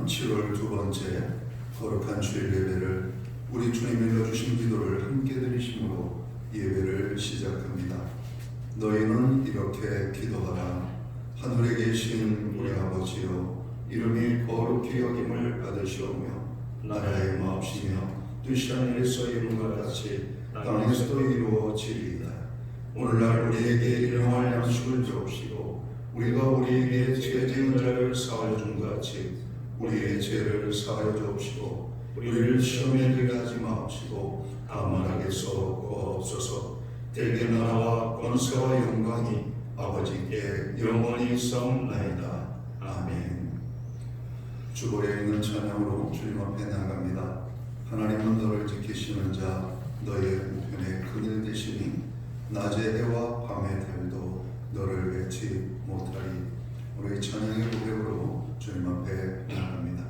7월 두 번째 거룩한 주일 예배를 우리 주님이 넣어주신 기도를 함께 드리심으로 예배를 시작합니다. 너희는 이렇게 기도하라. 하늘에 계신 우리 아버지여, 이름이 거룩히 여김을 받으시오며 나라의 마옵시며 뜻이 하늘에서 이룬 것 같이 땅에서도 이루어지리이다. 오늘날 우리에게 일용할 양식을 주옵시고 우리가 우리에게 죄 지은 자를 사하여 준 같이 우리의 죄를 사하여 주옵시고 우리를 시험에 들게 하지 마옵시고 다만 악에서 구하옵소서. 대개 나라와 권세와 영광이 아버지께 영원히 싸움나이다. 아멘. 주보에 있는 찬양으로 주님 앞에 나갑니다. 하나님은 너를 지키시는 자, 너의 우편에 그늘 되시니 낮의 해와 밤의 달도 너를 배치 못하리. 우리 찬양의 고백으로 주님 앞에 나갑니다.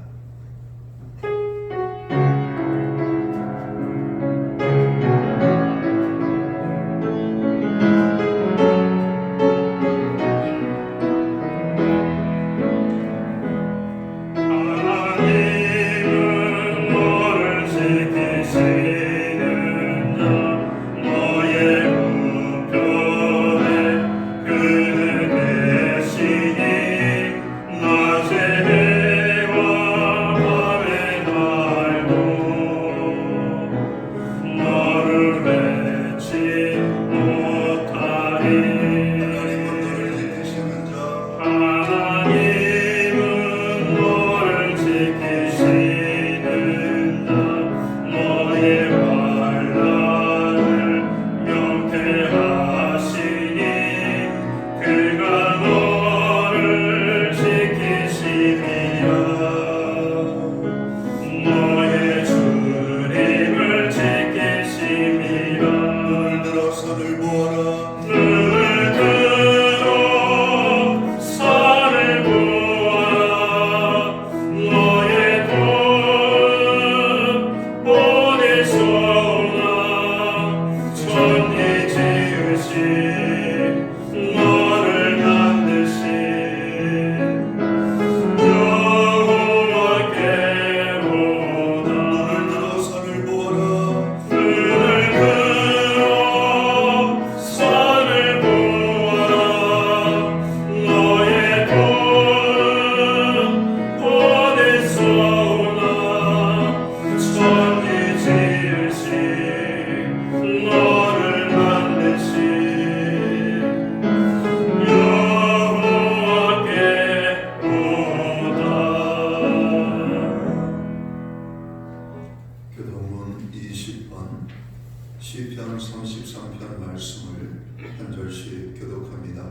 시편 33편 말씀을 한 절씩 교독합니다.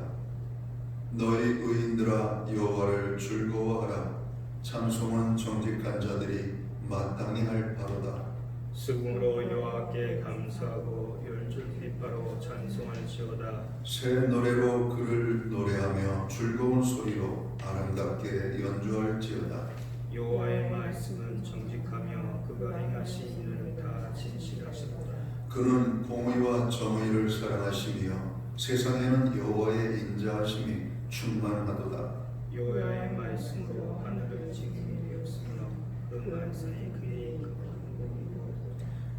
너희 의인들아 여호와를 즐거워하라. 찬송은 정직한 자들이 마땅히 할 바로다. 수금으로 여호와께 감사하고 열줄 휘파로 찬송할지어다. 새 노래로 그를 노래하며 즐거운 소리로 아름답게 연주할지어다. 여호와의 말씀은 정직하며 그가 행하신 일은 다 진실하시도다. 그는 공의와 정의를 사랑하시며 세상에는 여호와의 인자하심이 충만하도다. 여호와의 말씀으로 하늘을 지킴이 되었으며 그 말씀이 그의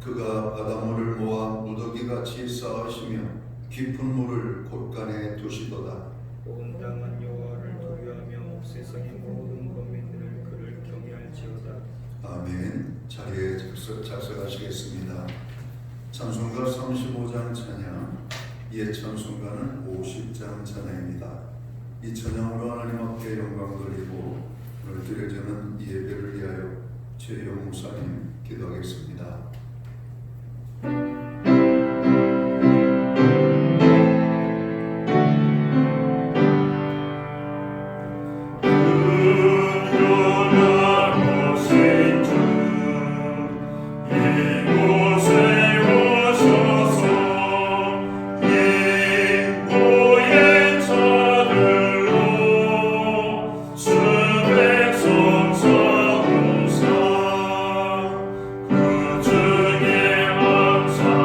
그가 바닷물을 모아 무더기같이 쌓으시며 깊은 물을 곳간에 두시도다. 온 땅은 여호와를 두려워하며 세상의 모든 거민들을 그를 경외할지어다. 아멘. 자리에 작석하시겠습니다. 찬송가 35장 찬양, 옛 찬송가는 50장 찬양입니다. 이 찬양으로 하나님 앞에 영광 돌리고 오늘 드려지는 예배를 위하여 최영 목사님 기도하겠습니다. 주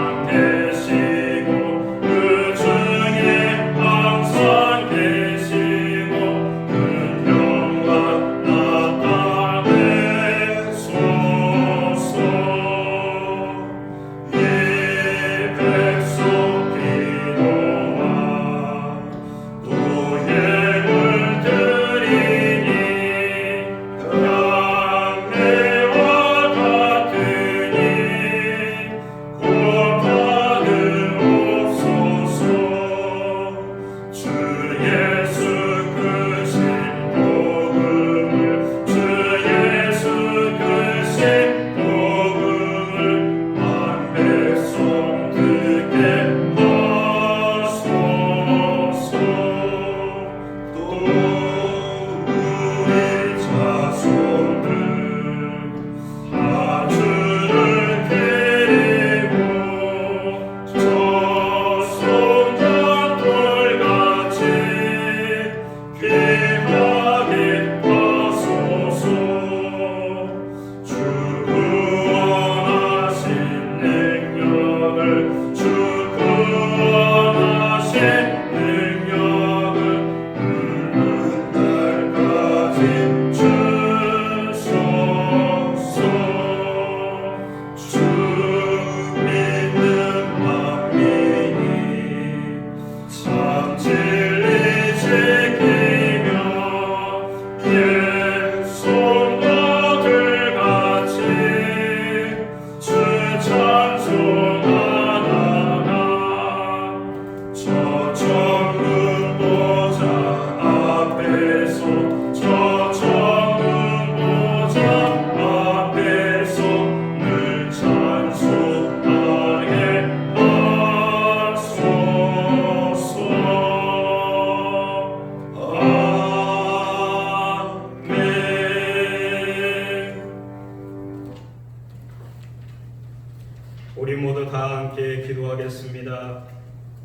모두 다 함께 기도하겠습니다.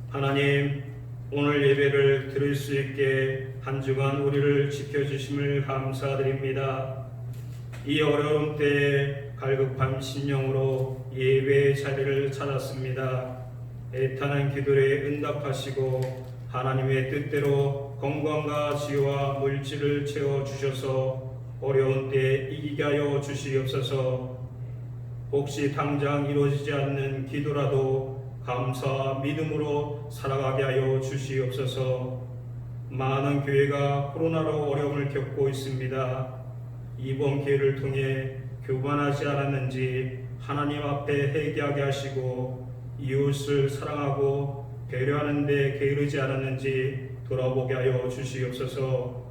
하나님, 오늘 예배를 드릴 수 있게 한 주간 우리를 지켜주심을 감사드립니다. 이 어려운 때에 갈급한 심령으로 예배의 자리를 찾았습니다. 애타는 기도에 응답하시고 하나님의 뜻대로 건강과 지혜와 물질을 채워주셔서 어려운 때에 이기게 하여 주시옵소서. 혹시 당장 이루어지지 않는 기도라도 감사와 믿음으로 살아가게 하여 주시옵소서. 많은 교회가 코로나로 어려움을 겪고 있습니다. 이번 기회를 통해 교만하지 않았는지 하나님 앞에 회개하게 하시고 이웃을 사랑하고 배려하는 데 게으르지 않았는지 돌아보게 하여 주시옵소서.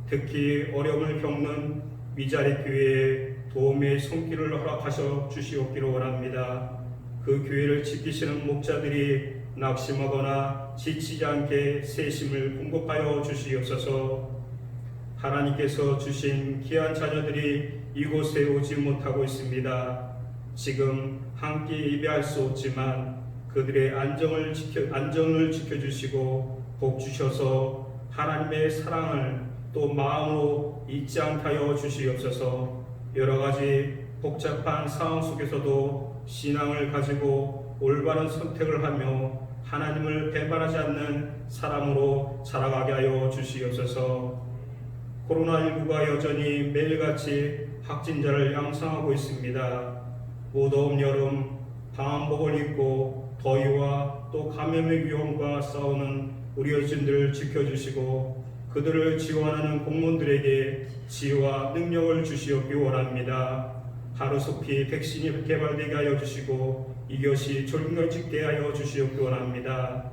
특히 어려움을 겪는 미자리 교회에 도움의 손길을 허락하셔 주시옵기를 원합니다. 그 교회를 지키시는 목자들이 낙심하거나 지치지 않게 세심을 공급하여 주시옵소서. 하나님께서 주신 귀한 자녀들이 이곳에 오지 못하고 있습니다. 지금 함께 예배할 수 없지만 그들의 안전을 지켜주시고 복 주셔서 하나님의 사랑을 또 마음으로 잊지 않게 하여 주시옵소서. 여러 가지 복잡한 상황 속에서도 신앙을 가지고 올바른 선택을 하며 하나님을 배반하지 않는 사람으로 자라가게 하여 주시옵소서. 코로나19가 여전히 매일같이 확진자를 양성하고 있습니다. 무더운 여름 방한복을 입고 더위와 또 감염의 위험과 싸우는 우리 어르신들을 지켜주시고 그들을 지원하는 공무원들에게 지혜와 능력을 주시옵기 원합니다. 하루속히 백신이 개발되게 하여 주시고 이것이 졸경직게 하여 주시옵기 원합니다.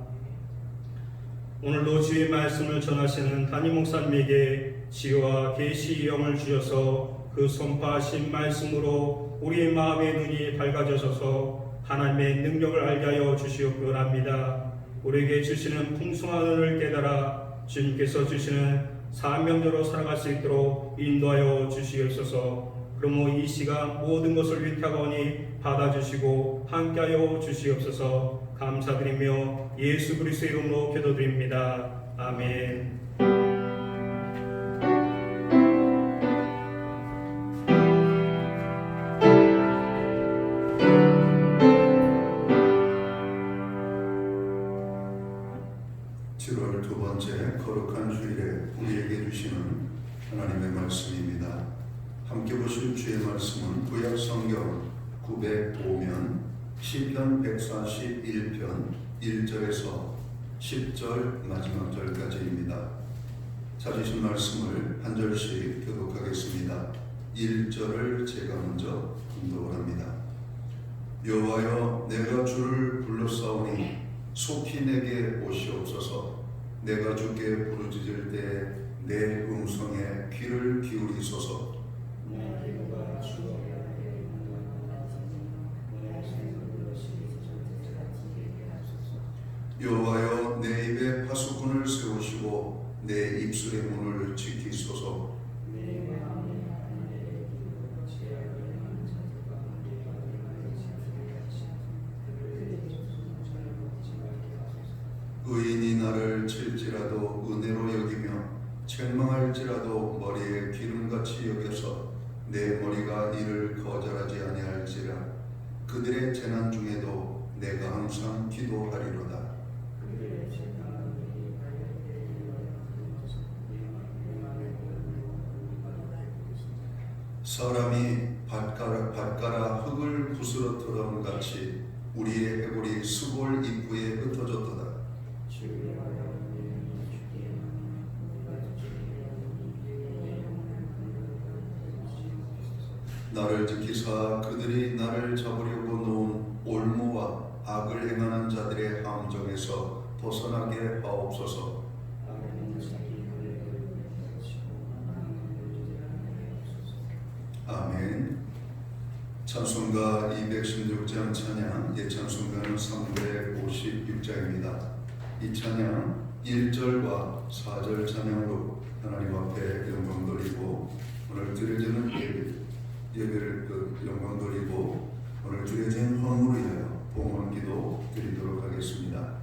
오늘도 주의 말씀을 전하시는 담임 목사님에게 지혜와 계시의 영을 주셔서 그 선포하신 말씀으로 우리의 마음의 눈이 밝아져서 하나님의 능력을 알게 하여 주시옵기 원합니다. 우리에게 주시는 풍성한 은혜를 깨달아 주님께서 주시는 사명대로 살아갈 수 있도록 인도하여 주시옵소서. 그러므로 이 시간 모든 것을 위탁하오니 받아주시고 함께하여 주시옵소서. 감사드리며 예수 그리스도의 이름으로 기도드립니다. 아멘. 두 번째 거룩한 주일에 우리에게 주시는 하나님의 말씀입니다. 함께 보실 주의 말씀은 구약 성경 905면 시편 141편 1절에서 10절 마지막 절까지입니다. 찾으신 말씀을 한 절씩 교독하겠습니다. 1절을 제가 먼저 공독을 합니다. 여호와여, 내가 주를 불렀사오니 속히 내게 오시옵소서. 내가 주께 부르짖을 때 내 음성에 귀를 기울이소서. 여호와여, 내 입에 파수꾼을 세우시고 내 입술의 문을 지키소서. 의인이 나를 칠지라도 은혜로 여기며 책망할지라도 머리에 기름같이 여겨서 내 머리가 이를 거절하지 아니할지라. 그들의 재난 중에도 내가 항상 기도하리로다. 사람이 밭가라 흙을 부스러뜨던 같이 우리의 해골이 수골 입구에 흩어졌도다. 나를 지키사 그들이 나를 잡으려고 놓은 올무와 악을 행하는 자들의 함정에서 벗어나게 하옵소서. 아멘. 찬송가 216장 찬양, 예찬송가는 356장입니다. 이 찬양 1절과 4절 찬양으로 하나님 앞에 영광 돌리고 오늘 드려지는 예배를 영광 돌리고 오늘 드려진 헌물을 위하여 봉헌기도 드리도록 하겠습니다.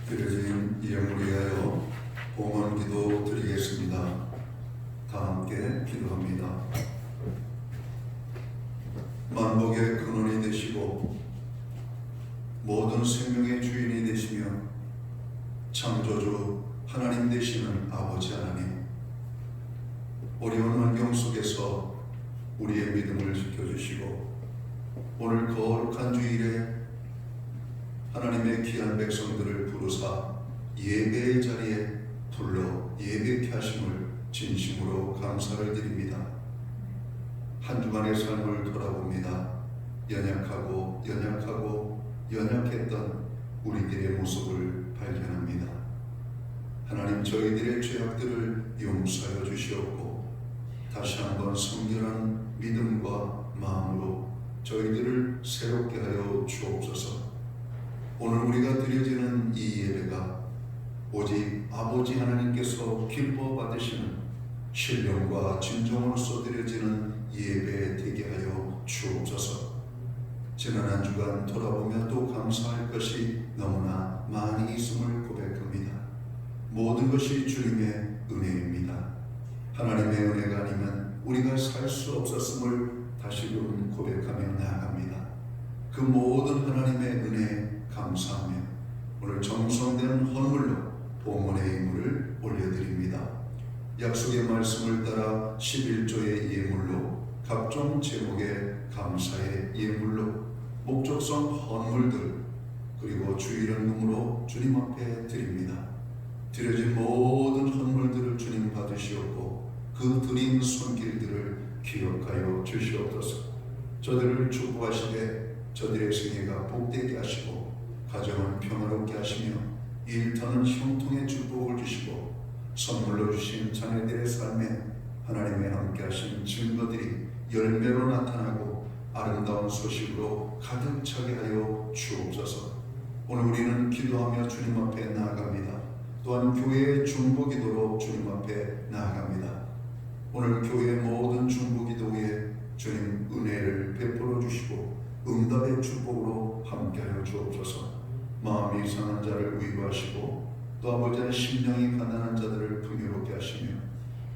드려진 예물을 위하여 봉헌기도 드리겠습니다. 다 함께 기도합니다. 만복의 근원이 되시고 모든 생명의 주인이 되시며 창조주 하나님 되시는 아버지 하나님, 어려운 환경 속에서 우리의 믿음을 지켜주시고 오늘 거룩한 주일에 하나님의 귀한 백성들을 부르사 예배의 자리에 불러 예배케 하심을 진심으로 감사를 드립니다. 한 주간의 삶을 돌아봅니다. 연약했던 우리들의 모습을 발견합니다. 하나님, 저희들의 죄악들을 용서하여 주시옵고 다시 한번 성결한 믿음과 마음으로 저희들을 새롭게 하여 주옵소서. 오늘 우리가 드려지는 이 예배가 오직 아버지 하나님께서 기뻐 받으시는 신령과 진정으로서 드려지는 예배 되게 하여 주옵소서. 지난 한 주간 돌아보며 또 감사할 것이 너무나 많이 있음을 고백합니다. 모든 것이 주님의 은혜입니다. 하나님의 은혜가 아니면 우리가 살 수 없었음을 다시금 고백하며 나아갑니다. 그 모든 하나님의 은혜에 감사하며 오늘 정성된 헌물로 봉헌의 예물을 올려드립니다. 약속의 말씀을 따라 11조의 예물로, 각종 제목의 감사의 예물로, 목적성 헌물들, 그리고 주일헌금으로 주님 앞에 드립니다. 드려진 모든 헌물들을 주님 받으시옵고 그 드린 손길들을 기억하여 주시옵소서. 저들을 축복하시되 저들의 생애가 복되게 하시고 가정은 평화롭게 하시며 일터는 형통의 축복을 주시고 선물로 주신 자녀들의 삶에 하나님의 함께 하신 증거들이 열매로 나타나고 아름다운 소식으로 가득 차게 하여 주옵소서. 오늘 우리는 기도하며 주님 앞에 나아갑니다. 또한 교회의 중보기도로 주님 앞에 나아갑니다. 오늘 교회의 모든 중보기도에 주님 은혜를 베풀어 주시고 응답의 축복으로 함께하여 주옵소서. 마음이 상한 자를 위로하시고 또 아버지의 심령이 가난한 자들을 풍요롭게 하시며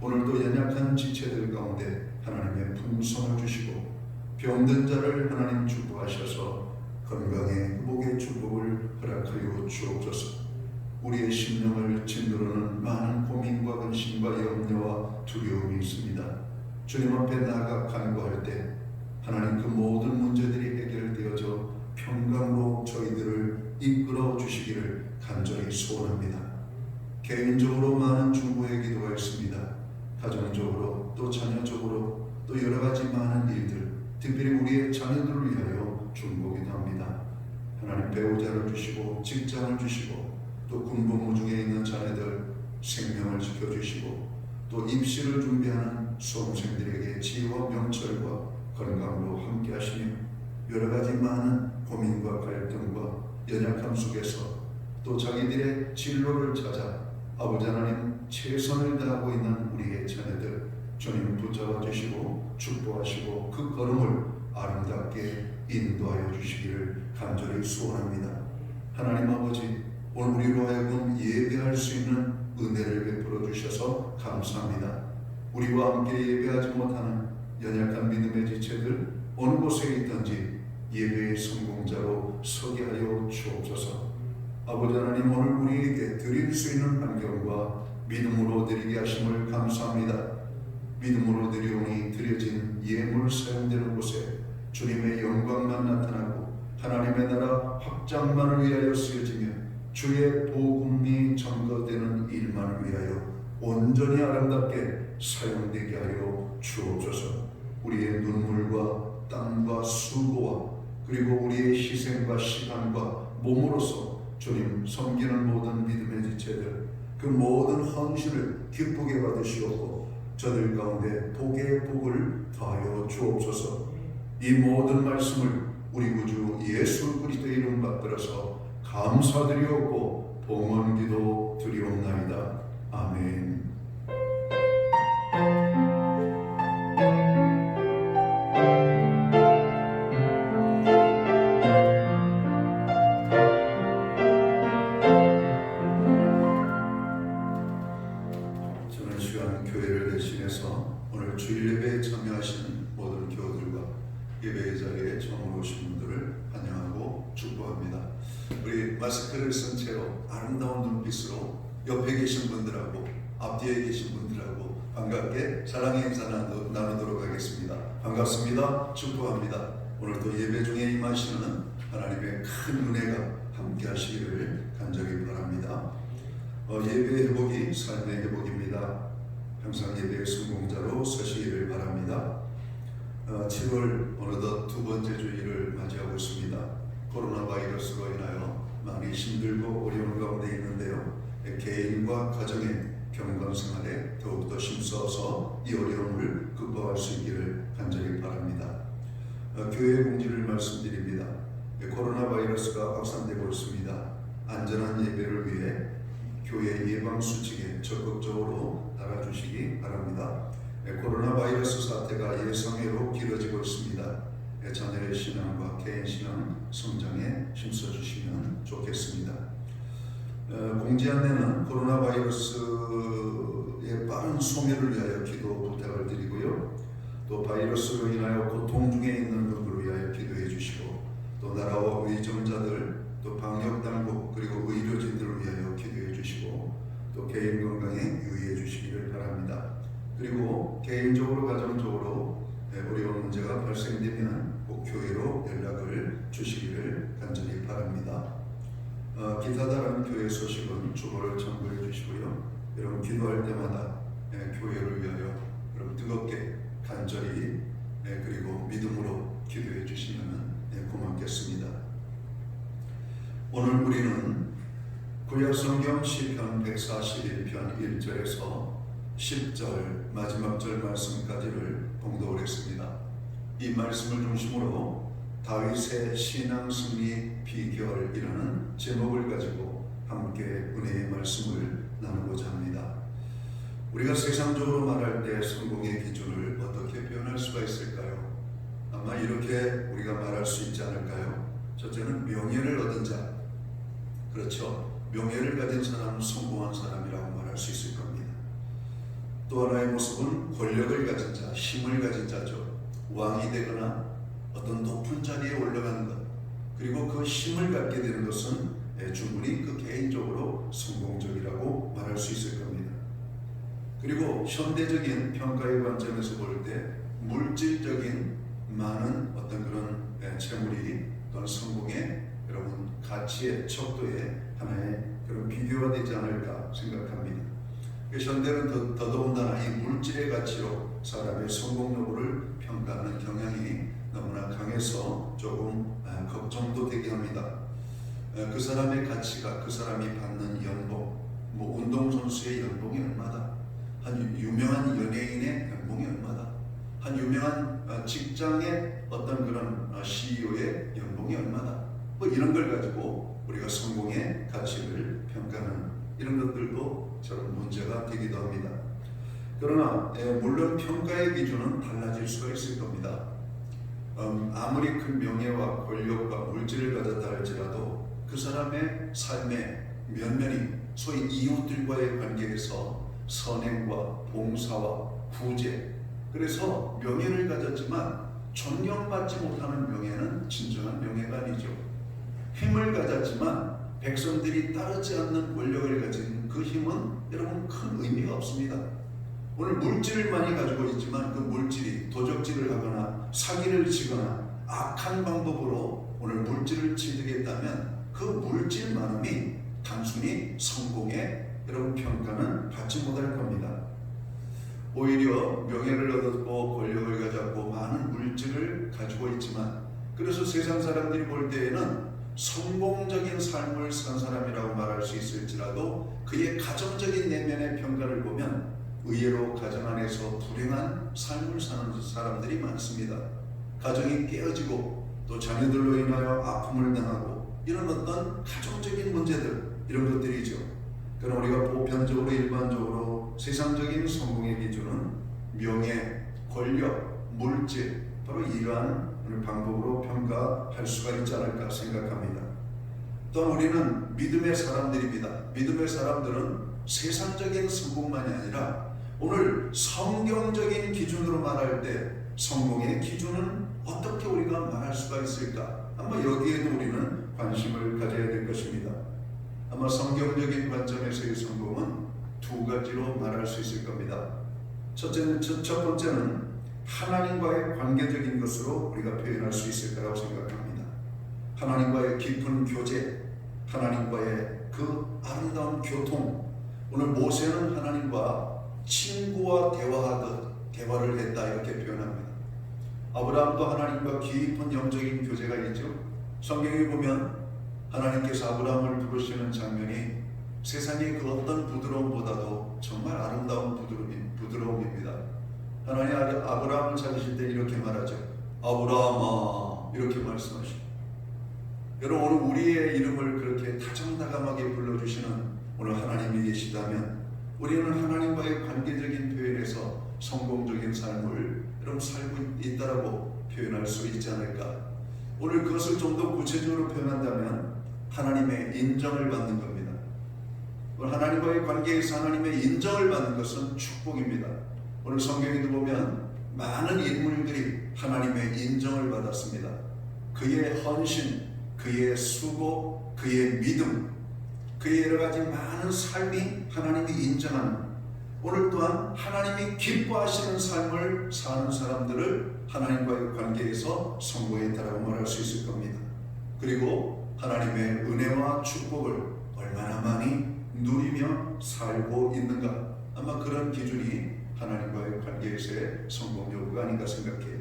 오늘도 연약한 지체들 가운데 하나님의 풍성을 주시고 병든 자를 하나님 축복하셔서 건강의 회복의 축복을 허락하여 주옵소서. 우리의 심령을 짓누르는 많은 고민과 근심과 염려와 두려움이 있습니다. 주님 앞에 나아가 간구할 때 하나님 그 모든 문제들이 해결되어져 평강으로 저희들을 이끌어 주시기를 간절히 소원합니다. 개인적으로 많은 중보의 기도가 있습니다. 가정적으로 또 자녀적으로 또 여러 가지 많은 일들, 특별히 우리의 자녀들을 위하여 중보기도 합니다. 하나님 배우자를 주시고 직장을 주시고 또 군복무 중에 있는 자녀들 생명을 지켜주시고 또 입시를 준비하는 수험생들에게 지혜와 명철과 건강으로 함께 하시며 여러 가지 많은 고민과 갈등과 연약함 속에서 또 자기들의 진로를 찾아 아버지 하나님 최선을 다하고 있는 우리의 자녀들 주님 붙잡아 주시고 축복하시고 그 걸음을 아름답게 인도하여 주시기를 간절히 소원합니다. 하나님 아버지, 오늘 우리로 하여금 예배할 수 있는 은혜를 베풀어 주셔서 감사합니다. 우리와 함께 예배하지 못하는 연약한 믿음의 지체들 어느 곳에 있든지 예배의 성공자로 서게 하여 주옵소서. 아버지 하나님, 오늘 우리에게 드릴 수 있는 환경과 믿음으로 드리게 하심을 감사합니다. 믿음으로 드리오니 드려진 예물 사용되는 곳에 주님의 영광만 나타나고 하나님의 나라 확장만을 위하여 쓰여지며 주의 복음이 전거되는 일만을 위하여 온전히 아름답게 사용되게 하여 주옵소서. 우리의 눈물과 땀과 수고와 그리고 우리의 희생과 시간과 몸으로서 주님 섬기는 모든 믿음의 지체들 그 모든 헌신을 기쁘게 받으시옵고 저들 가운데 복의 복을 더하여 주옵소서. 이 모든 말씀을 우리 구주 예수 그리스도의 이름 받들어서 감사드리옵고 봉헌기도 드리옵나이다. 아멘. 저는 시간 교회를 대신해서 오늘 주일 예배에 참여하시는 모든 교우들과 예배의 자리에 처음 오신 분들을 환영하고 축복합니다. 우리 마스크를 쓴 채로 아름다운 눈빛으로 옆에 계신 분들하고 앞뒤에 계신 분들하고 반갑게 사랑의 인사 나누도록 하겠습니다. 반갑습니다. 축복합니다. 오늘도 예배 중에 임하시는 하나님의 큰 은혜가 함께 하시기를 간절히 바랍니다. 예배 회복이 삶의 회복입니다. 항상 예배의 성공자로 서시기를 바랍니다. 7월 어느덧 두 번째 주일을 맞이하고 있습니다. 코로나 바이러스로 인하여 많이 힘들고 어려운 가운데 있는데요. 개인과 가정의 경건 생활에 더욱더 힘써서 이 어려움을 극복할 수 있기를 간절히 바랍니다. 교회 공지를 말씀드립니다. 코로나 바이러스가 확산되고 있습니다. 안전한 예배를 위해 교회 예방수칙에 적극적으로 따라주시기 바랍니다. 코로나 바이러스 사태가 예상외로 길어지고 있습니다. 자녀의 신앙과 개인 신앙 성장에 힘써주시면 좋겠습니다. 공지 안내는 코로나 바이러스의 빠른 소멸을 위하여 기도 부탁을 드리고요. 또 바이러스로 인하여 고통 중에 있는 분들을 위하여 기도해 주시고 또 나라와 위정자들 또 방역당국 그리고 의료진들을 위하여 기도해 주시고 또 개인 건강에 유의해 주시기를 바랍니다. 그리고 개인적으로 가정적으로 어려운 문제가 발생되면 꼭 교회로 연락을 주시기를 간절히 바랍니다. 기타 다른 교회 소식은 주보를 참고해 주시고요. 여러분 기도할 때마다 교회를 위하여 여러분 뜨겁게 간절히 그리고 믿음으로 기도해 주시면 고맙겠습니다. 오늘 우리는 구약성경 시편 141편 1절에서 10절 마지막 절 말씀까지를 봉독을 했습니다. 이 말씀을 중심으로 다윗의 신앙 승리 비결이라는 제목을 가지고 함께 은혜의 말씀을 나누고자 합니다. 우리가 세상적으로 말할 때 성공의 기준을 어떻게 표현할 수가 있을까요? 아마 이렇게 우리가 말할 수 있지 않을까요? 첫째는 명예를 얻은 자, 그렇죠? 명예를 가진 사람은 성공한 사람이라고 말할 수 있을 겁니다. 또 하나의 모습은 권력을 가진 자, 힘을 가진 자죠. 왕이 되거나 어떤 높은 자리에 올라가는 것, 그리고 그 힘을 갖게 되는 것은 충분히 그 개인적으로 성공적이라고 말할 수 있을 겁니다. 그리고 현대적인 평가의 관점에서 볼 때 물질적인 많은 어떤 그런 채물이 또는 성공의 여러분 가치의 척도의 하나의 그런 비교가 되지 않을까 생각합니다. 현대는 더더군다나 이 물질의 가치로 사람의 성공 여부를 평가하는 경향이 너무나 강해서 조금 걱정도 되게 합니다. 그 사람의 가치가 그 사람이 받는 연봉, 뭐 운동선수의 연봉이 얼마다, 한 유명한 연예인의 연봉이 얼마다, 한 유명한 직장의 어떤 그런 CEO의 연봉이 얼마다, 뭐 이런 걸 가지고 우리가 성공의 가치를 평가하는 이런 것들도 저런 문제가 되기도 합니다. 그러나 물론 평가의 기준은 달라질 수가 있을 겁니다. 아무리 큰 명예와 권력과 물질을 가졌다 할지라도 그 사람의 삶의 면면이 소위 이웃들과의 관계에서 선행과 봉사와 구제, 그래서 명예를 가졌지만 존경받지 못하는 명예는 진정한 명예가 아니죠. 힘을 가졌지만 백성들이 따르지 않는 권력을 가진 그 힘은 여러분 큰 의미가 없습니다. 오늘 물질을 많이 가지고 있지만 그 물질이 도적질을 하거나 사기를 치거나 악한 방법으로 오늘 물질을 취득했다면 그 물질만음이 단순히 성공의 여러분 평가는 받지 못할 겁니다. 오히려 명예를 얻었고 권력을 가졌고 많은 물질을 가지고 있지만 그래서 세상 사람들이 볼 때에는 성공적인 삶을 산 사람이라고 말할 수 있을지라도 그의 가정적인 내면의 평가를 보면 의외로 가정 안에서 불행한 삶을 사는 사람들이 많습니다. 가정이 깨어지고 또 자녀들로 인하여 아픔을 당하고 이런 어떤 가정적인 문제들, 이런 것들이죠. 그러나 우리가 보편적으로 일반적으로 세상적인 성공의 기준은 명예, 권력, 물질, 바로 이러한 방법으로 평가할 수가 있지 않을까 생각합니다. 또한 우리는 믿음의 사람들입니다. 믿음의 사람들은 세상적인 성공만이 아니라 오늘 성경적인 기준으로 말할 때 성공의 기준은 어떻게 우리가 말할 수가 있을까? 아마 여기에도 우리는 관심을 가져야 될 것입니다. 아마 성경적인 관점에서의 성공은 두 가지로 말할 수 있을 겁니다. 첫 번째는 하나님과의 관계적인 것으로 우리가 표현할 수 있을 거라고 생각합니다. 하나님과의 깊은 교제, 하나님과의 그 아름다운 교통. 오늘 모세는 하나님과 친구와 대화하듯 대화를 했다 이렇게 표현합니다. 아브라함도 하나님과 깊은 영적인 교제가 있죠. 성경에 보면 하나님께서 아브라함을 부르시는 장면이 세상의 그 어떤 부드러움보다도 정말 아름다운 부드러움입니다. 하나님 아브라함을 찾으실 때 이렇게 말하죠. 아브라함아, 이렇게 말씀하시고. 여러분 오늘 우리의 이름을 그렇게 다정다감하게 불러주시는 오늘 하나님이 계시다면 우리는 하나님과의 관계적인 표현에서 성공적인 삶을 여러분 살고 있다라고 표현할 수 있지 않을까. 오늘 그것을 좀 더 구체적으로 표현한다면 하나님의 인정을 받는 겁니다. 오늘 하나님과의 관계에서 하나님의 인정을 받는 것은 축복입니다. 오늘 성경에도 보면 많은 인물들이 하나님의 인정을 받았습니다. 그의 헌신, 그의 수고, 그의 믿음, 그의 여러 가지 많은 삶이 하나님이 인정하는, 오늘 또한 하나님이 기뻐하시는 삶을 사는 사람들을 하나님과의 관계에서 성공했다라고 말할 수 있을 겁니다. 그리고 하나님의 은혜와 축복을 얼마나 많이 누리며 살고 있는가, 아마 그런 기준이 하나님과의 관계에서의 성공 여부가 아닌가 생각해요.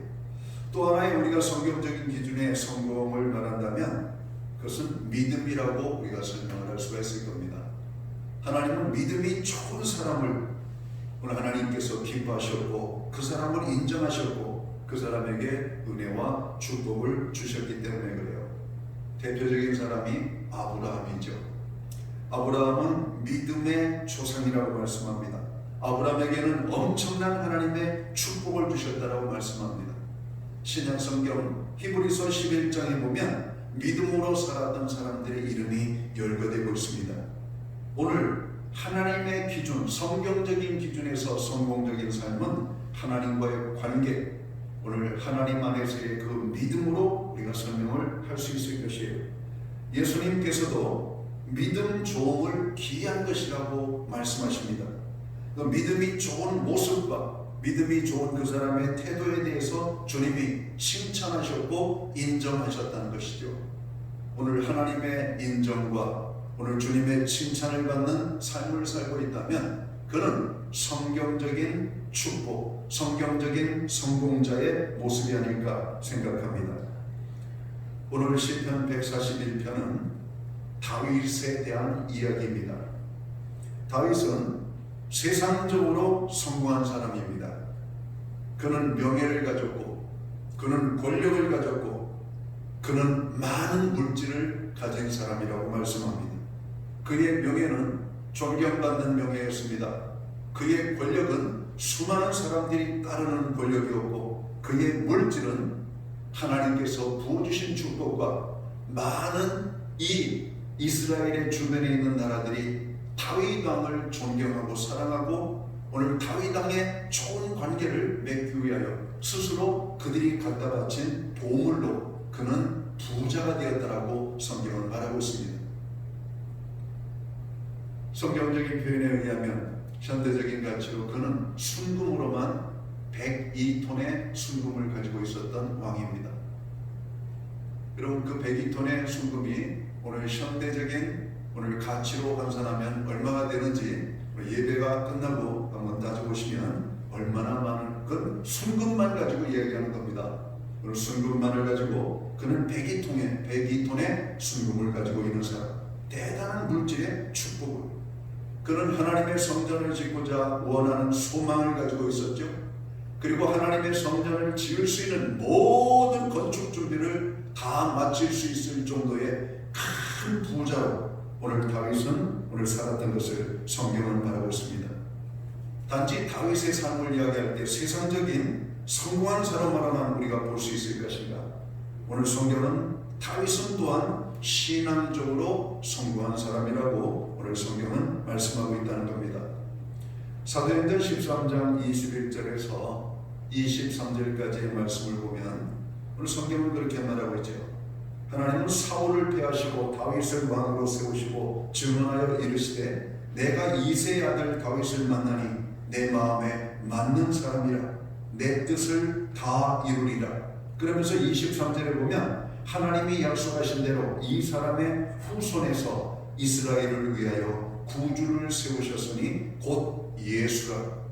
또 하나의 우리가 성경적인 기준의 성공을 말한다면 그것은 믿음이라고 우리가 설명을 할 수가 있을 겁니다. 하나님은 믿음이 좋은 사람을 오늘 하나님께서 기뻐하셨고 그 사람을 인정하셨고 그 사람에게 은혜와 축복을 주셨기 때문에 그래요. 대표적인 사람이 아브라함이죠. 아브라함은 믿음의 조상이라고 말씀합니다. 아브라함에게는 엄청난 하나님의 축복을 주셨다라고 말씀합니다. 신약 성경 히브리서 11장에 보면 믿음으로 살았던 사람들의 이름이 열거되고 있습니다. 오늘 하나님의 기준, 성경적인 기준에서 성공적인 삶은 하나님과의 관계, 오늘 하나님 안에서의 그 믿음으로 우리가 설명을 할 수 있을 것이에요. 예수님께서도 믿음 좋음을 귀한 것이라고 말씀하십니다. 그 믿음이 좋은 모습과 믿음이 좋은 그 사람의 태도에 대해서 주님이 칭찬하셨고 인정하셨다는 것이죠. 오늘 하나님의 인정과 오늘 주님의 칭찬을 받는 삶을 살고 있다면 그는 성경적인 축복, 성경적인 성공자의 모습이 아닐까 생각합니다. 오늘 시편 141편은 다윗에 대한 이야기입니다. 다윗은 세상적으로 성공한 사람입니다. 그는 명예를 가졌고, 그는 권력을 가졌고, 그는 많은 물질을 가진 사람이라고 말씀합니다. 그의 명예는 존경받는 명예였습니다. 그의 권력은 수많은 사람들이 따르는 권력이었고, 그의 물질은 하나님께서 부어주신 축복과 많은 이 이스라엘의 주변에 있는 나라들이 다윗 왕을 존경하고 사랑하고 오늘 다윗 왕의 좋은 관계를 맺기 위하여 스스로 그들이 갖다 바친 보물로 그는 부자가 되었다라고 성경은 말하고 있습니다. 성경적인 표현에 의하면 현대적인 가치로 그는 순금으로만 102톤의 순금을 가지고 있었던 왕입니다. 여러분, 그 102톤의 순금이 오늘 현대적인 오늘 가치로 환산하면 얼마가 되는지 예배가 끝나고 한번 따져보시면 얼마나 많은, 그 순금만 가지고 이야기하는 겁니다. 오늘 순금만을 가지고 그는 102톤의 순금을 가지고 있는 사람, 대단한 물질의 축복을, 그는 하나님의 성전을 짓고자 원하는 소망을 가지고 있었죠. 그리고 하나님의 성전을 지을 수 있는 모든 건축 준비를 다 마칠 수 있을 정도의 큰 부자로 오늘 다윗은 오늘 살았던 것을 성경은 말하고 있습니다. 단지 다윗의 삶을 이야기할 때 세상적인 성공한 사람으로만 우리가 볼 수 있을 것인가? 오늘 성경은 다윗은 또한 신앙적으로 성공한 사람이라고 오늘 성경은 말씀하고 있다는 겁니다. 사도행전 13장 21절에서 23절까지의 말씀을 보면 오늘 성경은 그렇게 말하고 있죠. 하나님은 사울을 패하시고 다윗을 왕으로 세우시고 증언하여 이르시되 내가 이새의 아들 다윗을 만나니 내 마음에 맞는 사람이라 내 뜻을 다 이루리라. 그러면서 23절에 보면 하나님이 약속하신 대로 이 사람의 후손에서 이스라엘을 위하여 구주를 세우셨으니 곧 예수라.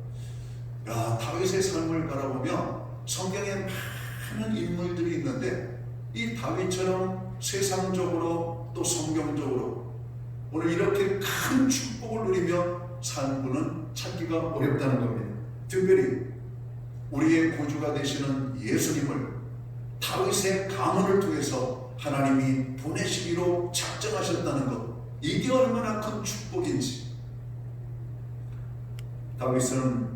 다윗의 삶을 바라보며 성경에 많은 인물들이 있는데 이 다윗처럼 세상적으로 또 성경적으로 오늘 이렇게 큰 축복을 누리며 사는 분은 찾기가 어렵다는 겁니다. 특별히 우리의 구주가 되시는 예수님을 다윗의 가문을 통해서 하나님이 보내시기로 작정하셨다는 것, 이게 얼마나 큰 축복인지. 다윗은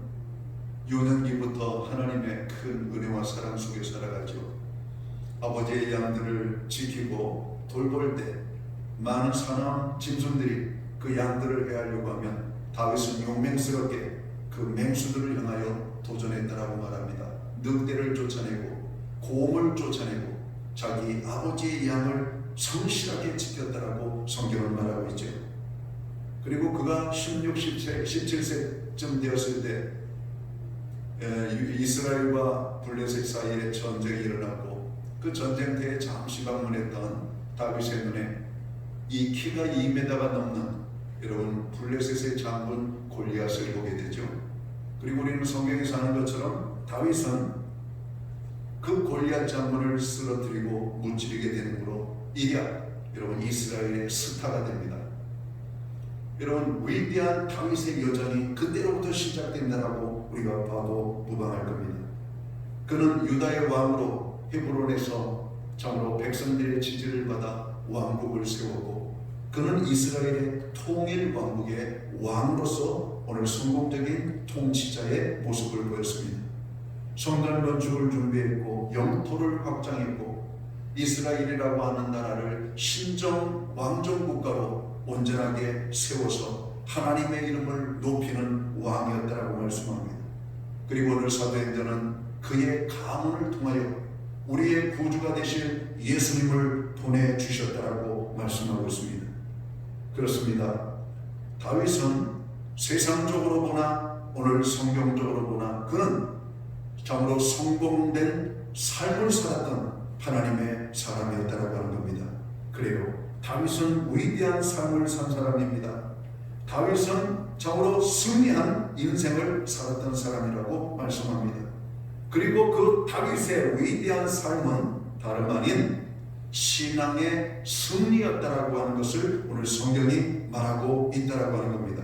유년기부터 하나님의 큰 은혜와 사랑 속에 살아가죠. 아버지의 양들을 지키고 돌볼 때 많은 사나운 짐승들이 그 양들을 해하려고 하면 다윗은 용맹스럽게 그 맹수들을 향하여 도전했다라고 말합니다. 늑대를 쫓아내고 곰을 쫓아내고 자기 아버지의 양을 성실하게 지켰다라고 성경은 말하고 있죠. 그리고 그가 16, 17세쯤 되었을 때 이스라엘과 블레셋 사이에 전쟁이 일어났고 그 전쟁터에 잠시 방문했던 다윗의 눈에 이 키가 2m가 넘는 여러분 블레셋의 장군 골리앗을 보게 되죠. 그리고 우리는 성경에서 아는 것처럼 다윗은 그 골리앗 장군을 쓰러뜨리고 무찌르게 되므로 이랴 여러분 이스라엘의 스타가 됩니다. 여러분 위대한 다윗의 여정이 그때로부터 시작된다라고 우리가 봐도 무방할 겁니다. 그는 유다의 왕으로 헤브론에서 참으로 백성들의 지지를 받아 왕국을 세웠고 그는 이스라엘의 통일 왕국의 왕으로서 오늘 성공적인 통치자의 모습을 보였습니다. 성전 건축을 준비했고 영토를 확장했고 이스라엘이라고 하는 나라를 신정 왕정 국가로 온전하게 세워서 하나님의 이름을 높이는 왕이었다라고 말씀합니다. 그리고 오늘 사도행전은 그의 가문을 통하여 우리의 구주가 되실 예수님을 보내주셨다라고 말씀하고 있습니다. 그렇습니다. 다윗은 세상적으로 보나 오늘 성경적으로 보나 그는 참으로 성공된 삶을 살았던 하나님의 사람이었다라고 하는 겁니다. 그래요. 다윗은 위대한 삶을 산 사람입니다. 다윗은 참으로 승리한 인생을 살았던 사람이라고 말씀합니다. 그리고 그 다윗의 위대한 삶은 다름 아닌 신앙의 승리였다라고 하는 것을 오늘 성경이 말하고 있다라고 하는 겁니다.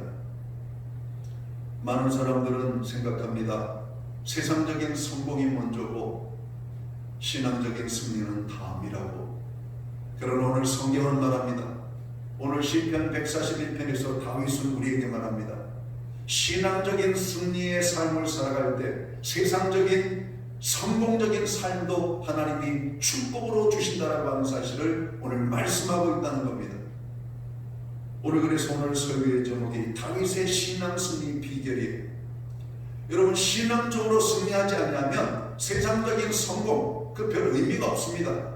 많은 사람들은 생각합니다. 세상적인 성공이 먼저고 신앙적인 승리는 다음이라고. 그러나 오늘 성경은 말합니다. 오늘 시편 141편에서 다윗은 우리에게 말합니다. 신앙적인 승리의 삶을 살아갈 때 세상적인 성공적인 삶도 하나님이 축복으로 주신다라고 하는 사실을 오늘 말씀하고 있다는 겁니다. 오늘 그래서 오늘 설교의 제목이 다윗의 신앙 승리 비결이에요. 여러분, 신앙적으로 승리하지 않으면 세상적인 성공 그 별 의미가 없습니다.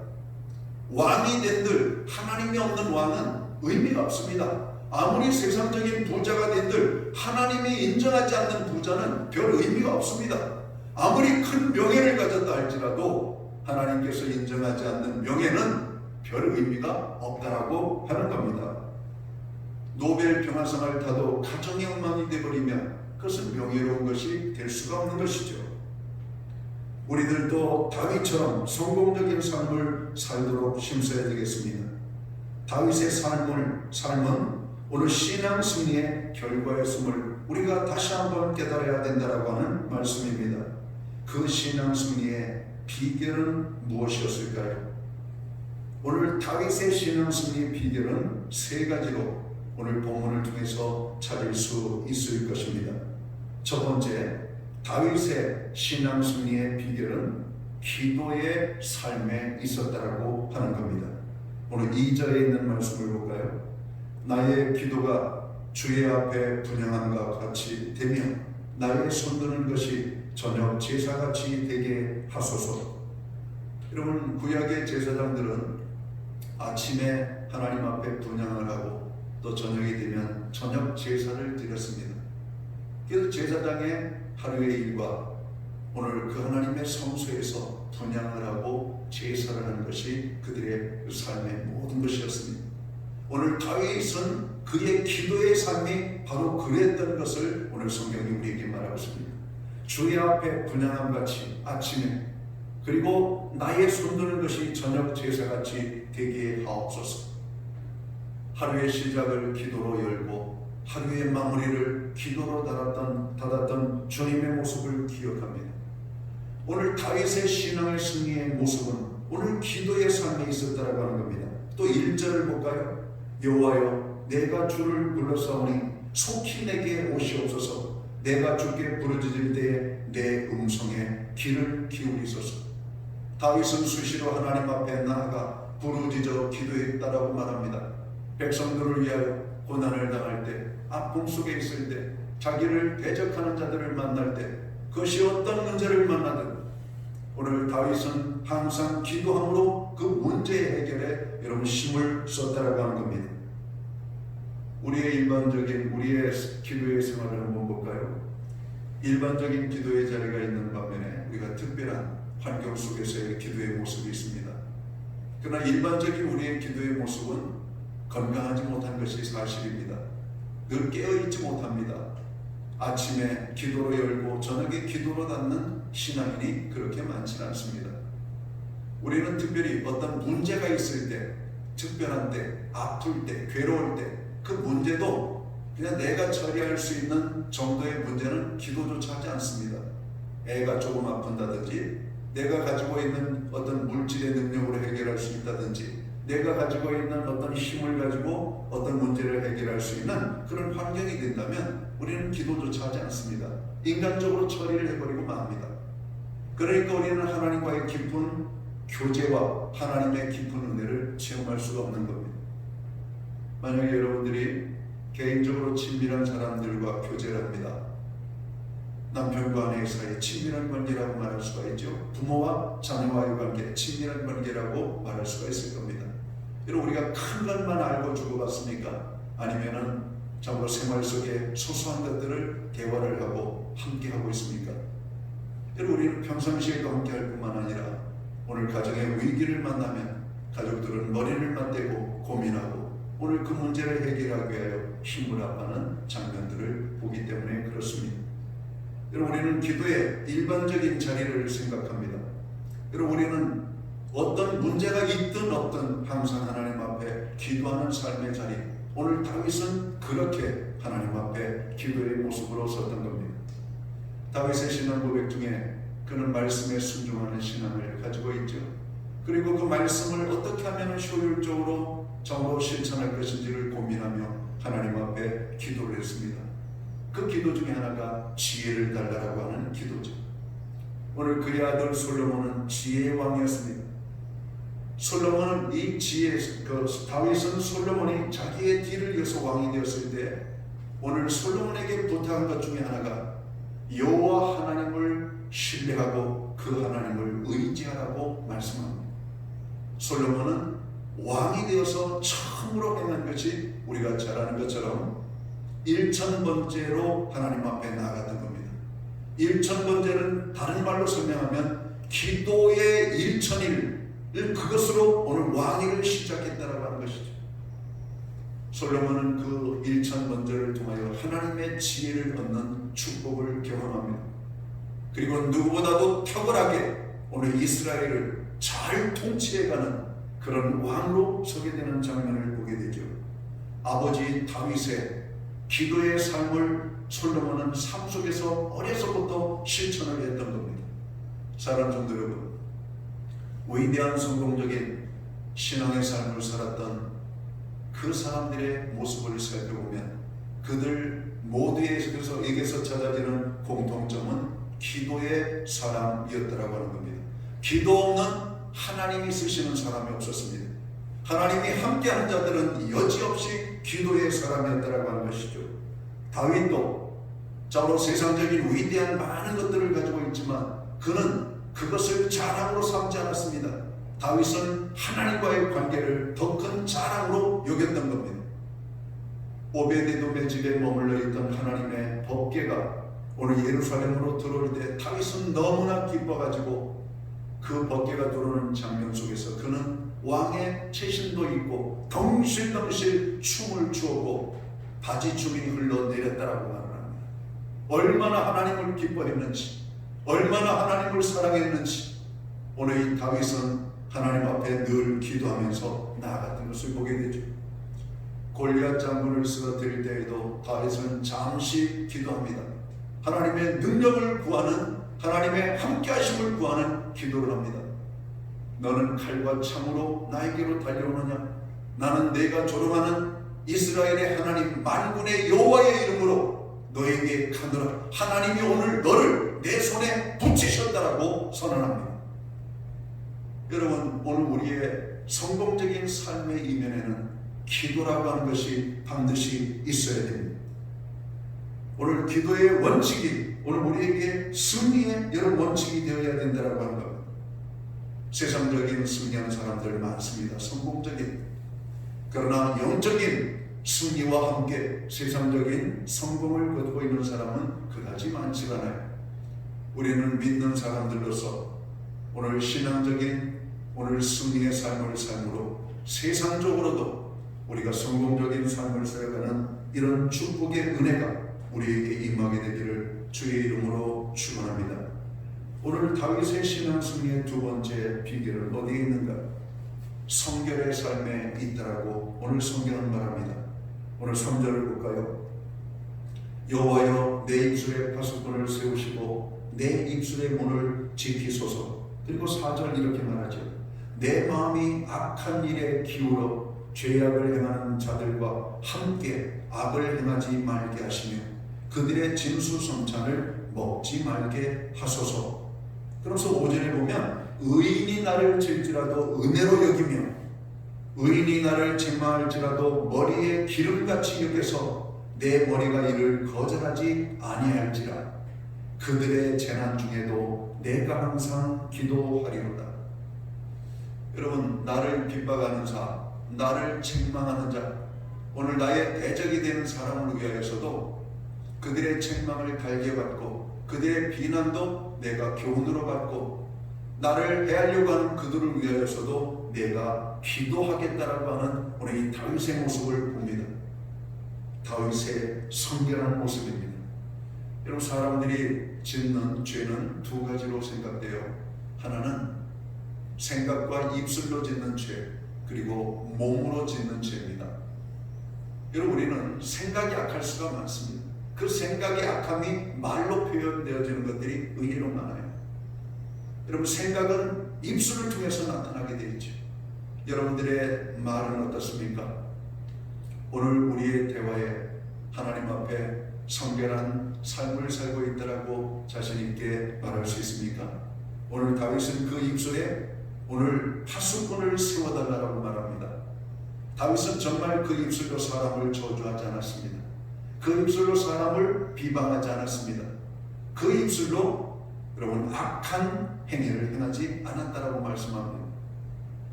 왕이 된들 하나님이 없는 왕은 의미가 없습니다. 아무리 세상적인 부자가 된들 하나님이 인정하지 않는 부자는 별 의미가 없습니다. 아무리 큰 명예를 가졌다 할지라도 하나님께서 인정하지 않는 명예는 별 의미가 없다라고 하는 겁니다. 노벨 평화상을 타도 가정의 엉망이 되어버리면 그것은 명예로운 것이 될 수가 없는 것이죠. 우리들도 다윗처럼 성공적인 삶을 살도록 힘써야 되겠습니다. 다윗의 삶은 오늘 신앙 승리의 결과였음을 우리가 다시 한번 깨달아야 된다라고 하는 말씀입니다. 그 신앙 승리의 비결은 무엇이었을까요? 오늘 다윗의 신앙 승리의 비결은 세 가지로 오늘 본문을 통해서 찾을 수 있을 것입니다. 첫 번째, 다윗의 신앙 승리의 비결은 기도의 삶에 있었다라고 하는 겁니다. 오늘 2절에 있는 말씀을 볼까요? 나의 기도가 주의 앞에 분향함과 같이 되며 나의 손드는 것이 저녁 제사같이 되게 하소서. 여러분, 구약의 제사장들은 아침에 하나님 앞에 분향을 하고 또 저녁이 되면 저녁 제사를 드렸습니다. 그래서 제사장의 하루의 일과 오늘 그 하나님의 성소에서 분향을 하고 제사를 하는 것이 그들의 그 삶의 모든 것이었습니다. 오늘 다윗은 그의 기도의 삶이 바로 그랬던 것을 오늘 성경이 우리에게 말하고 있습니다. 주의 앞에 분향함 같이 아침에, 그리고 나의 손드는 것이 저녁 제사같이 되게 하옵소서. 하루의 시작을 기도로 열고 하루의 마무리를 기도로 닫았던 주님의 모습을 기억합니다. 오늘 다윗의 신앙의 승리의 모습은 오늘 기도의 삶에 있었다라고 하는 겁니다. 또 1절을 볼까요? 여호와여, 내가 주를 불렀사오니 속히 내게 오시옵소서. 내가 주께 부르짖을 때에 내 음성에 귀를 기울이소서. 다윗은 수시로 하나님 앞에 나아가 부르짖어 기도했다라고 말합니다. 백성들을 위하여 고난을 당할 때, 아픔 속에 있을 때, 자기를 대적하는 자들을 만날 때, 그것이 어떤 문제를 만나든 오늘 다윗은 항상 기도함으로 그 문제의 해결에 여러분 힘을 썼다라고 하는 겁니다. 우리의 기도의 생활을 한번 볼까요? 일반적인 기도의 자리가 있는 반면에 우리가 특별한 환경 속에서의 기도의 모습이 있습니다. 그러나 일반적인 우리의 기도의 모습은 건강하지 못한 것이 사실입니다. 늘 깨어있지 못합니다. 아침에 기도로 열고 저녁에 기도로 닫는 신앙인이 그렇게 많지는 않습니다. 우리는 특별히 어떤 문제가 있을 때, 특별한 때, 아플 때, 괴로울 때 그 문제도 그냥 내가 처리할 수 있는 정도의 문제는 기도조차 하지 않습니다. 애가 조금 아픈다든지, 내가 가지고 있는 어떤 물질의 능력으로 해결할 수 있다든지, 내가 가지고 있는 어떤 힘을 가지고 어떤 문제를 해결할 수 있는 그런 환경이 된다면 우리는 기도조차 하지 않습니다. 인간적으로 처리를 해버리고 맙니다. 그러니까 우리는 하나님과의 깊은 교제와 하나님의 깊은 은혜를 체험할 수가 없는 겁니다. 만약에 여러분들이 개인적으로 친밀한 사람들과 교제를 합니다. 남편과 아내 사이에 친밀한 관계라고 말할 수가 있죠. 부모와 자녀와의 관계, 친밀한 관계라고 말할 수가 있을 겁니다. 여러분, 우리가 큰 것만 알고 주고받습니까? 아니면은 참으로 생활 속에 소소한 것들을 대화를 하고 함께 하고 있습니까? 여러분, 우리는 평상시에도 함께 할 뿐만 아니라 오늘 가정의 위기를 만나면 가족들은 머리를 맞대고 고민하고 오늘 그 문제를 해결하기 위하여 힘을 합하는 장면들을 보기 때문에 그렇습니다. 여러분, 우리는 기도의 일반적인 자리를 생각합니다. 여러분, 우리는 어떤 문제가 있든 없든 항상 하나님 앞에 기도하는 삶의 자리, 오늘 다윗은 그렇게 하나님 앞에 기도의 모습으로 섰던 겁니다. 다윗의 신앙 고백 중에 그는 말씀에 순종하는 신앙을 가지고 있죠. 그리고 그 말씀을 어떻게 하면 효율적으로 정으로 실천할 것인지를 고민하며 하나님 앞에 기도를 했습니다. 그 기도 중에 하나가 지혜를 달라고 하는 기도죠. 오늘 그의 아들 솔로몬은 지혜의 왕이었습니다. 솔로몬은 이 지혜, 다윗은 솔로몬이 자기의 뒤를 이어서 왕이 되었을 때 오늘 솔로몬에게 부탁한 것 중에 하나가 여호와 하나님을 신뢰하고 그 하나님을 의지하라고 말씀합니다. 솔로몬은 왕이 되어서 처음으로 행한 것이 우리가 잘 아는 것처럼 1000번째로 하나님 앞에 나아갔던 겁니다. 1000번째는 다른 말로 설명하면 기도의 1000일 그것으로 오늘 왕위를 시작했다라고 하는 것이죠. 솔로몬은 그 1000번째를 통하여 하나님의 지혜를 얻는 축복을 경험합니다. 그리고 누구보다도 탁월하게 오늘 이스라엘을 잘 통치해가는 그런 왕으로 서게 되는 장면을 보게 되죠. 아버지 다윗의 기도의 삶을 솔로몬은 삶 속에서 어려서부터 실천을 했던 겁니다. 사랑하는 성도 여러분, 위대한 성공적인 신앙의 삶을 살았던 그 사람들의 모습을 살펴보면 그들 모두에게서 찾아지는 공통점은 기도의 사람이었다라고 하는 겁니다. 기도 없는 하나님이 쓰시는 사람이 없었습니다. 하나님이 함께하는 자들은 여지없이 기도의 사람이었다라고 하는 것이죠. 다윗도 자로 세상적인 위대한 많은 것들을 가지고 있지만 그는 그것을 자랑으로 삼지 않았습니다. 다윗은 하나님과의 관계를 더 큰 자랑으로 여겼던 겁니다. 오베데돔의 집에 머물러 있던 하나님의 법궤가 오늘 예루살렘으로 들어올 때 다윗은 너무나 기뻐가지고 그 법궤가 들어오는 장면 속에서 그는 왕의 체신도 있고 덩실덩실 춤을 추었고 바지춤이 흘러내렸다라고 말합니다. 얼마나 하나님을 기뻐했는지, 얼마나 하나님을 사랑했는지 오늘 이 다윗은 하나님 앞에 늘 기도하면서 나아갔던 것을 보게 되죠. 골리앗 장군을 쓰러뜨릴 때에도 다윗은 잠시 기도합니다. 하나님의 능력을 구하는, 하나님의 함께하심을 구하는 기도를 합니다. 너는 칼과 창으로 나에게로 달려오느냐? 나는 내가 조롱하는 이스라엘의 하나님 만군의 여호와의 이름으로 너에게 가노라. 하나님이 오늘 너를 내 손에 붙이셨다라고 선언합니다. 여러분, 오늘 우리의 성공적인 삶의 이면에는 기도라고 하는 것이 반드시 있어야 됩니다. 오늘 기도의 원칙이 오늘 우리에게 승리의 여러 원칙이 되어야 된다고 하는 겁니다. 세상적인 승리하는 사람들 많습니다. 성공적인. 그러나 영적인 승리와 함께 세상적인 성공을 거두고 있는 사람은 그다지 많지 않아요. 우리는 믿는 사람들로서 오늘 신앙적인 오늘 승리의 삶을 삶으로 세상적으로도 우리가 성공적인 삶을 살아가는 이런 축복의 은혜가 우리에게 임하게 되기를 주의 이름으로 축원합니다. 오늘 다윗의 신앙 승리의 두 번째 비결은 어디에 있는가? 성결의 삶에 있다라고 오늘 성경은 말합니다. 오늘 3절을 볼까요? 여호와여 내 입술에 파수꾼을 세우시고 내 입술의 문을 지키소서. 그리고 4절 이렇게 말하죠. 내 마음이 악한 일에 기울어 죄악을 행하는 자들과 함께 악을 행하지 말게 하시며 그들의 진수성찬을 먹지 말게 하소서. 그래서 5절에 보면 의인이 나를 질지라도 은혜로 여기며 의인이 나를 책망할지라도 머리에 기름같이 여겨서 내 머리가 이를 거절하지 아니할지라. 그들의 재난 중에도 내가 항상 기도하리로다. 여러분, 나를 핍박하는 자, 나를 책망하는 자, 오늘 나의 대적이 되는 사람을 위하여서도 그들의 책망을 달게 받고 그들의 비난도 내가 교훈으로 받고 나를 해하려고 하는 그들을 위하여서도 내가 기도하겠다라고 하는 오늘 이 다윗의 모습을 봅니다. 다윗의 성결한 모습입니다. 여러분, 사람들이 짓는 죄는 두 가지로 생각돼요. 하나는 생각과 입술로 짓는 죄, 그리고 몸으로 짓는 죄입니다. 여러분, 우리는 생각이 악할 수가 많습니다. 그 생각의 악함이 말로 표현되어지는 것들이 의외로 많아요. 여러분, 생각은 입술을 통해서 나타나게 되어 있죠. 여러분들의 말은 어떻습니까? 오늘 우리의 대화에 하나님 앞에 성결한 삶을 살고 있다라고 자신 있게 말할 수 있습니까? 오늘 다윗은 그 입술에 오늘 파수꾼을 세워달라고 말합니다. 다윗은 정말 그 입술로 사람을 저주하지 않았습니다. 그 입술로 사람을 비방하지 않았습니다. 그 입술로 여러분 악한 행위를 행하지 않았다라고 말씀합니다.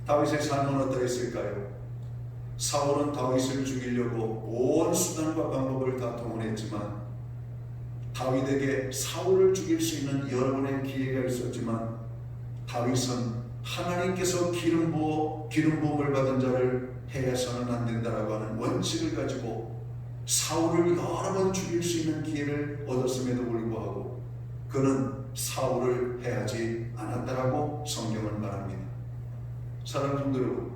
다윗의 삶은 어떠했을까요? 사울은 다윗을 죽이려고 온 수단과 방법을 다 동원했지만 다윗에게 사울을 죽일 수 있는 여러 번의 기회가 있었지만 다윗은 하나님께서 기름 부음을 받은 자를 해서는 안 된다라고 하는 원칙을 가지고 사울을 여러 번 죽일 수 있는 기회를 얻었음에도 불구하고 그는 사울을 해하지 않았다라고 성경은 말합니다. 사랑하는 성도 여러분,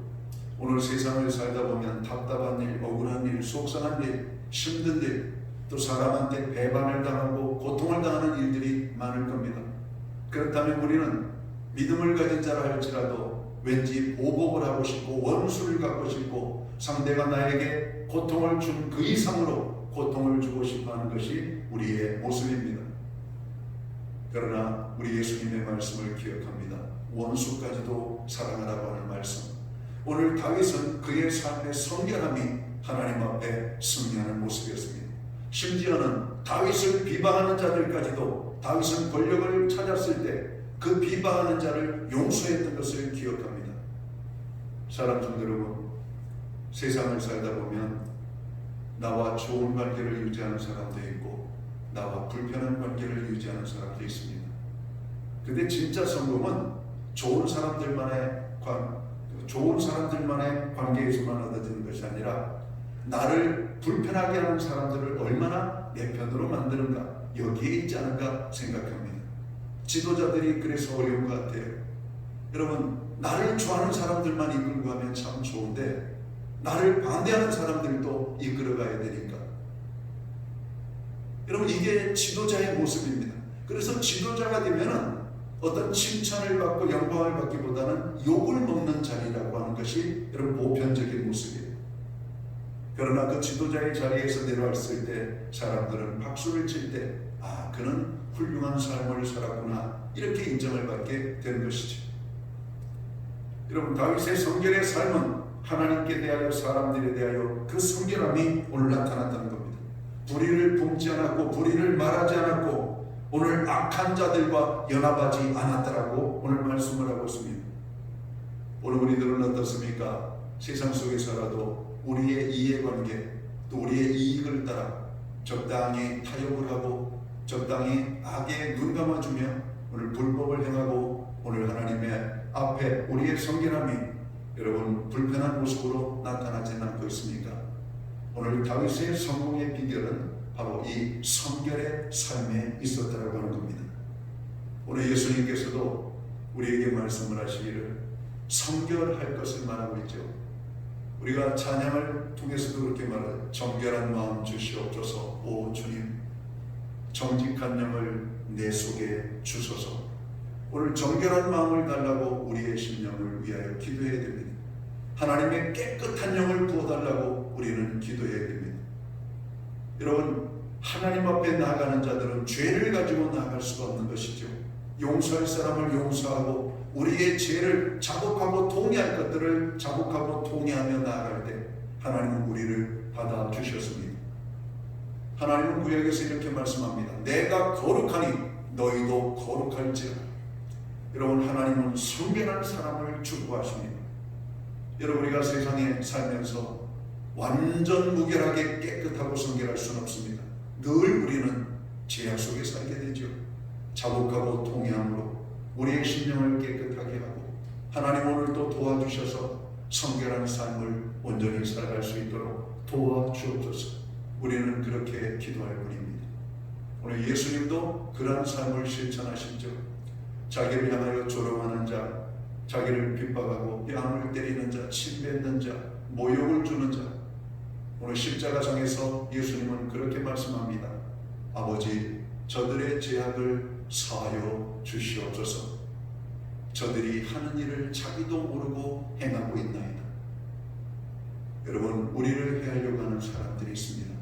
오늘 세상을 살다 보면 답답한 일, 억울한 일, 속상한 일, 힘든 일, 또 사람한테 배반을 당하고 고통을 당하는 일들이 많을 겁니다. 그렇다면 우리는 믿음을 가진 자라 할지라도 왠지 보복을 하고 싶고 원수를 갖고 싶고 상대가 나에게 고통을 준 그 이상으로 고통을 주고 싶어하는 것이 우리의 모습입니다. 그러나 우리 예수님의 말씀을 기억합니다. 원수까지도 사랑하라고 하는 말씀. 오늘 다윗은 그의 삶의 성결함이 하나님 앞에 승리하는 모습이었습니다. 심지어는 다윗을 비방하는 자들까지도 다윗은 권력을 찾았을 때 그 비방하는 자를 용서했던 것을 기억합니다. 사랑하는 성도 여러분, 세상을 살다 보면 나와 좋은 관계를 유지하는 사람도 있고 나와 불편한 관계를 유지하는 사람도 있습니다. 근데 진짜 성공은 좋은 사람들만의 관계에서만 얻어지는 것이 아니라 나를 불편하게 하는 사람들을 얼마나 내 편으로 만드는가, 여기에 있지 않은가 생각합니다. 지도자들이 그래서 어려운 것 같아요. 여러분, 나를 좋아하는 사람들만 이끌고 가면 참 좋은데 나를 반대하는 사람들도 이끌어가야 되니까. 여러분, 이게 지도자의 모습입니다. 그래서 지도자가 되면은 어떤 칭찬을 받고 영광을 받기보다는 욕을 먹는 자리라고 하는 것이 여러분 보편적인 모습이에요. 그러나 그 지도자의 자리에서 내려왔을 때 사람들은 박수를 칠 때 그는 훌륭한 삶을 살았구나, 이렇게 인정을 받게 되는 것이죠. 여러분, 다윗의 성결의 삶은 하나님께 대하여 사람들에 대하여 그 성결함이 오늘 나타났다는 겁니다. 불의를 품지 않았고 불의를 말하지 않았고 오늘 악한 자들과 연합하지 않았다라고 오늘 말씀을 하고 있습니다. 오늘 우리들은 어떻습니까? 세상 속에서라도 우리의 이해관계 또 우리의 이익을 따라 적당히 타협을 하고 적당히 악에 눈 감아주며 오늘 불법을 행하고 오늘 하나님의 앞에 우리의 성결함이 여러분 불편한 모습으로 나타나지는 않고 있습니까? 오늘 다윗의 성공의 비결은 바로 이 성결의 삶에 있었다라고 하는 겁니다. 오늘 예수님께서도 우리에게 말씀을 하시기를 성결할 것을 말하고 있죠. 우리가 찬양을 통해서도 그렇게 말해요. 정결한 마음 주시옵소서. 오 주님, 정직한 영을 내 속에 주소서. 오늘 정결한 마음을 달라고 우리의 심령을 위하여 기도해야 됩니다. 하나님의 깨끗한 영을 부어달라고 우리는 기도해야 됩니다. 여러분, 하나님 앞에 나아가는 자들은 죄를 가지고 나아갈 수가 없는 것이죠. 용서할 사람을 용서하고 우리의 죄를 자복하고 통회할 것들을 자복하고 통회하며 나아갈 때 하나님은 우리를 받아주셨습니다. 하나님은 구약에서 이렇게 말씀합니다. 내가 거룩하니 너희도 거룩할지라. 여러분, 하나님은 성결한 사람을 추구하십니다. 여러분, 우리가 세상에 살면서 완전 무결하게 깨끗하고 성결할 수는 없습니다. 늘 우리는 죄악 속에 살게 되죠. 자복하고 통회함으로 우리의 심령을 깨끗하게 하고 하나님 오늘 또 도와주셔서 성결한 삶을 온전히 살아갈 수 있도록 도와주옵소서. 우리는 그렇게 기도할 뿐입니다. 오늘 예수님도 그러한 삶을 실천하시죠. 자기를 향하여 조롱하는 자, 자기를 핍박하고 뺨을 때리는 자, 침뱉는 자, 모욕을 주는 자, 오늘 십자가상에서 예수님은 그렇게 말씀합니다. 아버지, 저들의 죄악을 사하여 주시옵소서. 저들이 하는 일을 자기도 모르고 행하고 있나이다. 여러분, 우리를 해하려고 하는 사람들이 있습니다.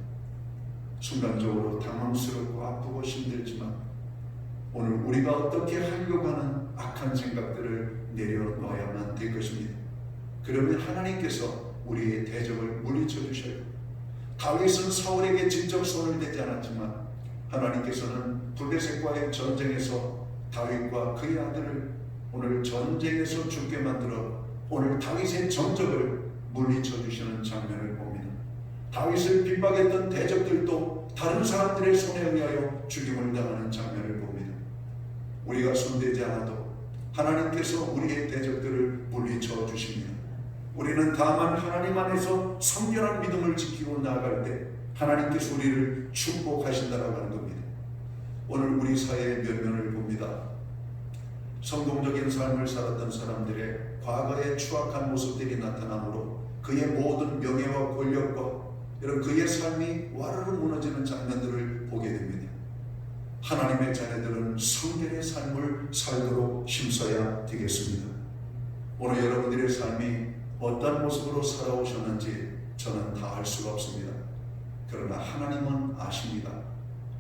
순간적으로 당황스럽고 아프고 힘들지만 오늘 우리가 어떻게 하려고 하는 악한 생각들을 내려놓아야만 될 것입니다. 그러면 하나님께서 우리의 대적을 물리쳐 주셔요. 다윗은 사울에게 직접 손을 대지 않았지만 하나님께서는 블레셋과의 전쟁에서 다윗과 그의 아들을 오늘 전쟁에서 죽게 만들어 오늘 다윗의 전적을 물리쳐 주시는 장면을 봅니다. 다윗을 핍박했던 대적들도 다른 사람들의 손에 의하여 죽임을 당하는 장면을 봅니다. 우리가 손대지 않아도 하나님께서 우리의 대적들을 물리쳐 주십니다. 우리는 다만 하나님 안에서 성결한 믿음을 지키고 나아갈 때 하나님께서 우리를 축복하신다라고 하는 겁니다. 오늘 우리 사회의 면면을 봅니다. 성공적인 삶을 살았던 사람들의 과거의 추악한 모습들이 나타나므로 그의 모든 명예와 권력과 이런 그의 삶이 와르르 무너지는 장면들을 보게 됩니다. 하나님의 자녀들은 성결의 삶을 살도록 힘써야 되겠습니다. 오늘 여러분들의 삶이 어떤 모습으로 살아오셨는지 저는 다 알 수가 없습니다. 그러나 하나님은 아십니다.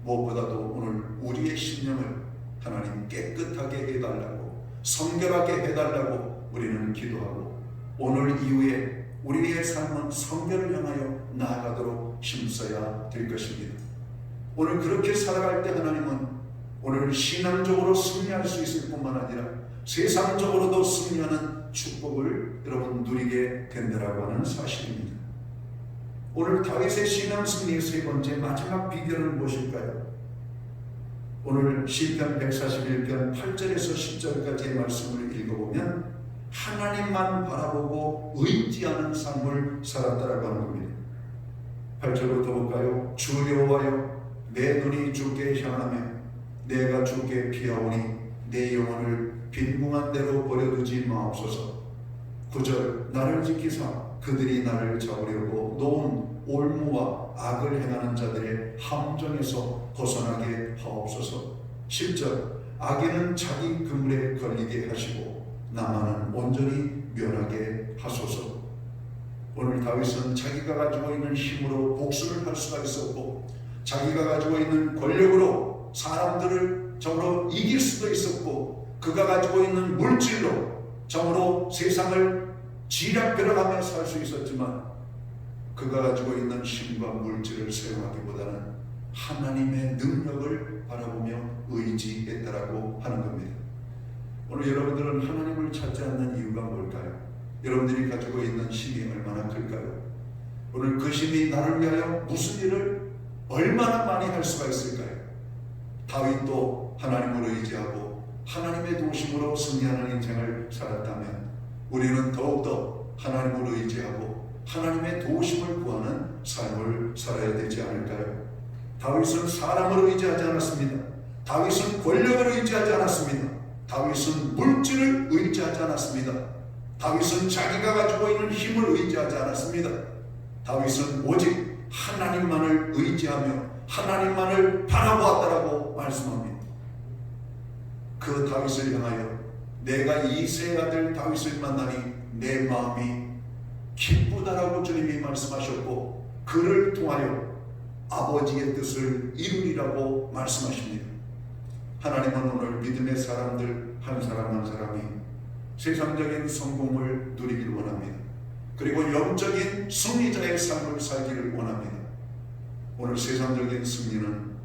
무엇보다도 오늘 우리의 심령을 하나님 깨끗하게 해달라고, 성결하게 해달라고 우리는 기도하고 오늘 이후에 우리의 삶은 성결을 향하여 나아가도록 힘써야 될 것입니다. 오늘 그렇게 살아갈 때 하나님은 오늘 신앙적으로 승리할 수 있을 뿐만 아니라 세상적으로도 승리하는 축복을 여러분 누리게 된다라고 하는 사실입니다. 오늘 다윗의 신앙 승리의 세 번째 마지막 비결은 무엇일까요? 오늘 시편 141편 8절에서 10절까지의 말씀을 읽어보면 하나님만 바라보고 의지하는 삶을 살았다라고 하는 겁니다. 8절부터 볼까요? 주 여호와여, 내 눈이 주께 향하며 내가 주께 피하오니 내 영혼을 빈궁한 대로 버려두지 마옵소서. 9절 나를 지키사 그들이 나를 잡으려고 놓은 올무와 악을 행하는 자들의 함정에서 벗어나게 하옵소서. 10절 악인은 자기 그물에 걸리게 하시고 나만은 온전히 면하게 하소서. 오늘 다윗은 자기가 가지고 있는 힘으로 복수를 할 수가 있었고 자기가 가지고 있는 권력으로 사람들을 정으로 이길 수도 있었고 그가 가지고 있는 물질로 정으로 세상을 지략벼락하며 살 수 있었지만 그가 가지고 있는 힘과 물질을 사용하기보다는 하나님의 능력을 바라보며 의지했다라고 하는 겁니다. 오늘 여러분들은 하나님을 찾지 않는 이유가 뭘까요? 여러분들이 가지고 있는 힘이 얼마나 클까요? 오늘 그 힘이 나를 위하여 무슨 일을 얼마나 많이 할 수가 있을까요? 다윗도 하나님을 의지하고 하나님의 도심으로 승리하는 인생을 살았다면 우리는 더욱더 하나님을 의지하고 하나님의 도심을 구하는 삶을 살아야 되지 않을까요? 다윗은 사람을 의지하지 않았습니다. 다윗은 권력을 의지하지 않았습니다. 다윗은 물질을 의지하지 않았습니다. 다윗은 자기가 가지고 있는 힘을 의지하지 않았습니다. 다윗은 오직 하나님만을 의지하며 하나님만을 바라보았다라고 말씀합니다. 그 다윗을 향하여 내가 이새의 아들 다윗을 만나니 내 마음이 기쁘다라고 주님이 말씀하셨고 그를 통하여 아버지의 뜻을 이루리라고 말씀하십니다. 하나님은 오늘 믿음의 사람들 한 사람 한 사람이 세상적인 성공을 누리기를 원합니다. 그리고 영적인 승리자의 삶을 살기를 원합니다. 오늘 세상적인 승리는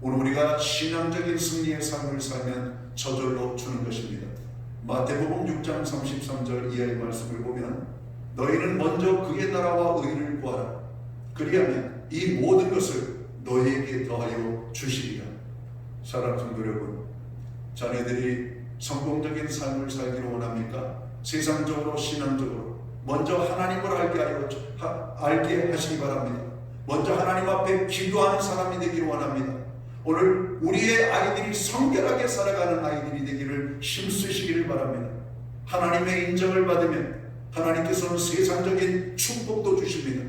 오늘 우리가 신앙적인 승리의 삶을 살면 저절로 주는 것입니다. 마태복음 6장 33절 이하의 말씀을 보면 너희는 먼저 그의 나라와 의를 구하라. 그리하면 이 모든 것을 너희에게 더하여 주시리라. 사랑하는 성도 여러분, 자녀들이 성공적인 삶을 살기를 원합니까? 세상적으로 신앙적으로 먼저 하나님을 알게 하시기 바랍니다. 먼저 하나님 앞에 기도하는 사람이 되기를 원합니다. 오늘 우리의 아이들이 성결하게 살아가는 아이들이 되기를 힘쓰시기를 바랍니다. 하나님의 인정을 받으면 하나님께서는 세상적인 축복도 주십니다.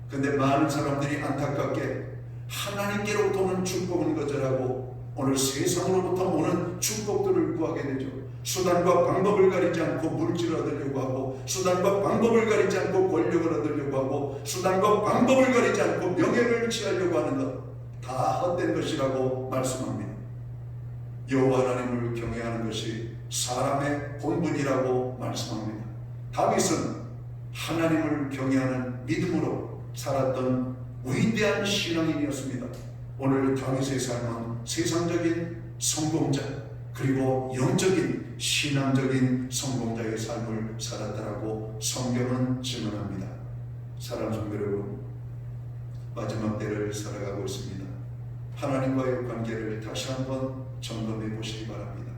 그런데 많은 사람들이 안타깝게 하나님께로부터 오는 축복은 거절하고 오늘 세상으로부터 오는 축복들을 구하게 되죠. 수단과 방법을 가리지 않고 물질을 얻으려고 하고, 수단과 방법을 가리지 않고 권력을 얻으려고 하고, 수단과 방법을 가리지 않고 명예를 취하려고 하는 것 다 헛된 것이라고 말씀합니다. 여호와 하나님을 경외하는 것이 사람의 본분이라고 말씀합니다. 다윗은 하나님을 경외하는 믿음으로 살았던 위대한 신앙인이었습니다. 오늘 다윗의 삶은 세상적인 성공자 그리고 영적인 신앙적인 성공자의 삶을 살았다라고 성경은 증언합니다. 사랑하는 성도 여러분, 마지막 때를 살아가고 있습니다. 하나님과의 관계를 다시 한번 점검해 보시기 바랍니다.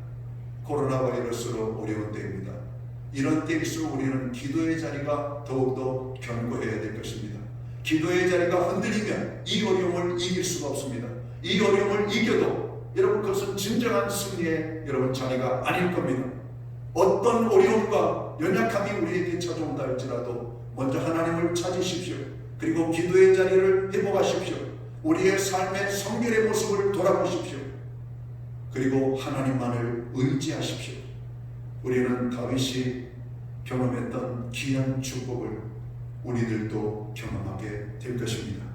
코로나 바이러스로 어려운 때입니다. 이런 때일수록 우리는 기도의 자리가 더욱더 견고해야 될 것입니다. 기도의 자리가 흔들리면 이 어려움을 이길 수가 없습니다. 이 어려움을 이겨도 여러분 그것은 진정한 승리의 여러분 자리가 아닐 겁니다. 어떤 어려움과 연약함이 우리에게 찾아온다 할지라도 먼저 하나님을 찾으십시오. 그리고 기도의 자리를 회복하십시오. 우리의 삶의 성결의 모습을 돌아보십시오. 그리고 하나님만을 의지하십시오. 우리는 다윗이 경험했던 귀한 축복을 우리들도 경험하게 될 것입니다.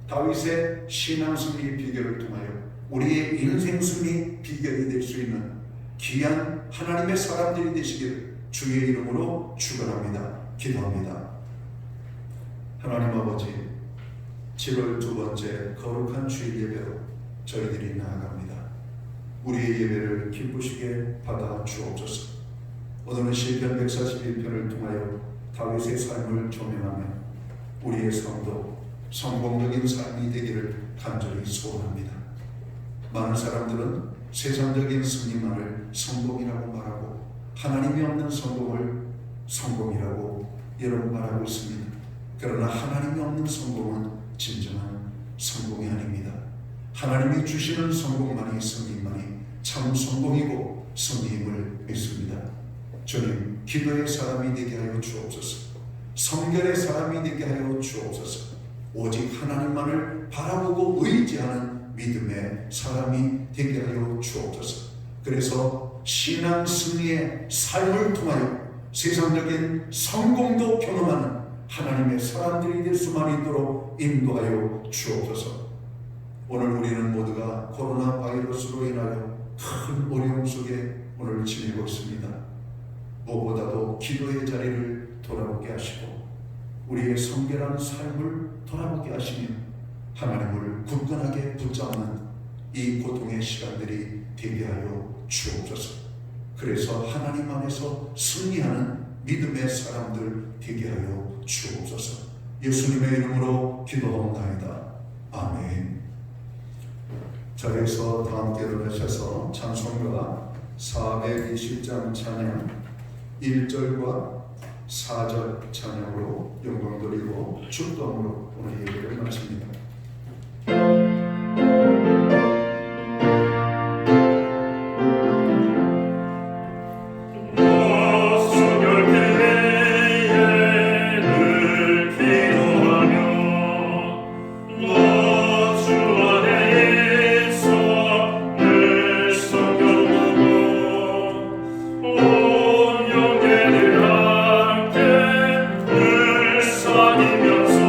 다윗의 신앙 승리 비결을 통하여 우리의 인생 승리 비결이 될 수 있는 귀한 하나님의 사람들이 되시기를 주의 이름으로 축원합니다. 기도합니다. 하나님 아버지, 7월 두 번째 거룩한 주일 예배로 저희들이 나아갑니다. 우리의 예배를 기쁘시게 받아 주옵소서. 오늘은 시편 141편을 통하여 다윗의 삶을 조명하며 우리의 삶도 성공적인 삶이 되기를 간절히 소원합니다. 많은 사람들은 세상적인 승리만을 성공이라고 말하고 하나님이 없는 성공을 성공이라고 여러분 말하고 있습니다. 그러나 하나님이 없는 성공은 진정한 성공이 아닙니다. 하나님이 주시는 성공만이 승리만이 참 성공이고 승리임을 믿습니다. 주님, 기도의 사람이 되게 하여 주옵소서. 성결의 사람이 되게 하여 주옵소서. 오직 하나님만을 바라보고 의지하는 믿음의 사람이 되게 하여 주옵소서. 그래서 신앙 승리의 삶을 통하여 세상적인 성공도 경험하는 하나님의 사람들이 될 수만 있도록 인도하여 주옵소서. 오늘 우리는 모두가 코로나 바이러스로 인하여 큰 어려움 속에 오늘 지내고 있습니다. 무엇보다도 기도의 자리를 돌아보게 하시고 우리의 성결한 삶을 돌아보게 하시며 하나님을 굳건하게 붙잡는 이 고통의 시간들이 되게 하여 주옵소서. 그래서 하나님 안에서 승리하는 믿음의 사람들 되게 하여 주옵소서. 예수님의 이름으로 기도하옵나이다. 아멘. 자리에서 다 함께 일어나셔서 찬송가 420장 찬양 1절과 4절 찬양으로 영광 돌리고 축도함으로 오늘 예배를 마칩니다. 늘 사니면서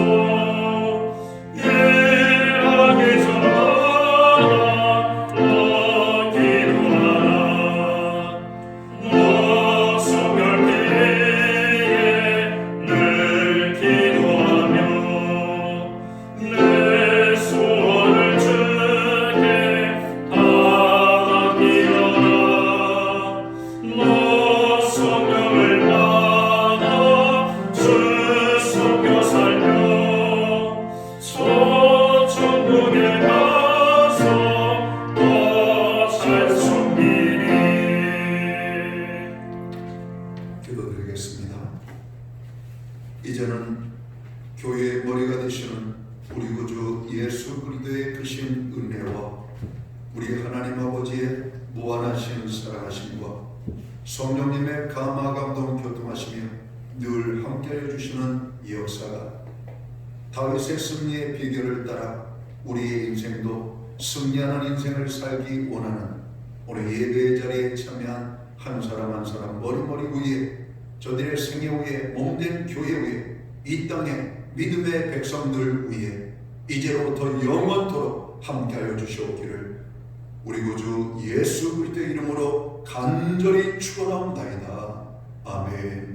예수 그리스도의 크신 은혜와 우리 하나님 아버지의 무한하신 사랑하심과 성령님의 감화 감동 교통하시며 늘 함께하여 주시는 이 역사가 다윗의 승리의 비결을 따라 우리의 인생도 승리하는 인생을 살기 원하는 오늘 예배의 자리에 참여한 한 사람 한 사람 머리머리 위에 저들의 생애 위에 몸된 교회 위에 이 땅의 믿음의 백성들 위에 이제로부터 영원토록 함께하여 주시옵기를 우리 구주 예수 그리스도의 이름으로 간절히 축원하옵나이다. 아멘.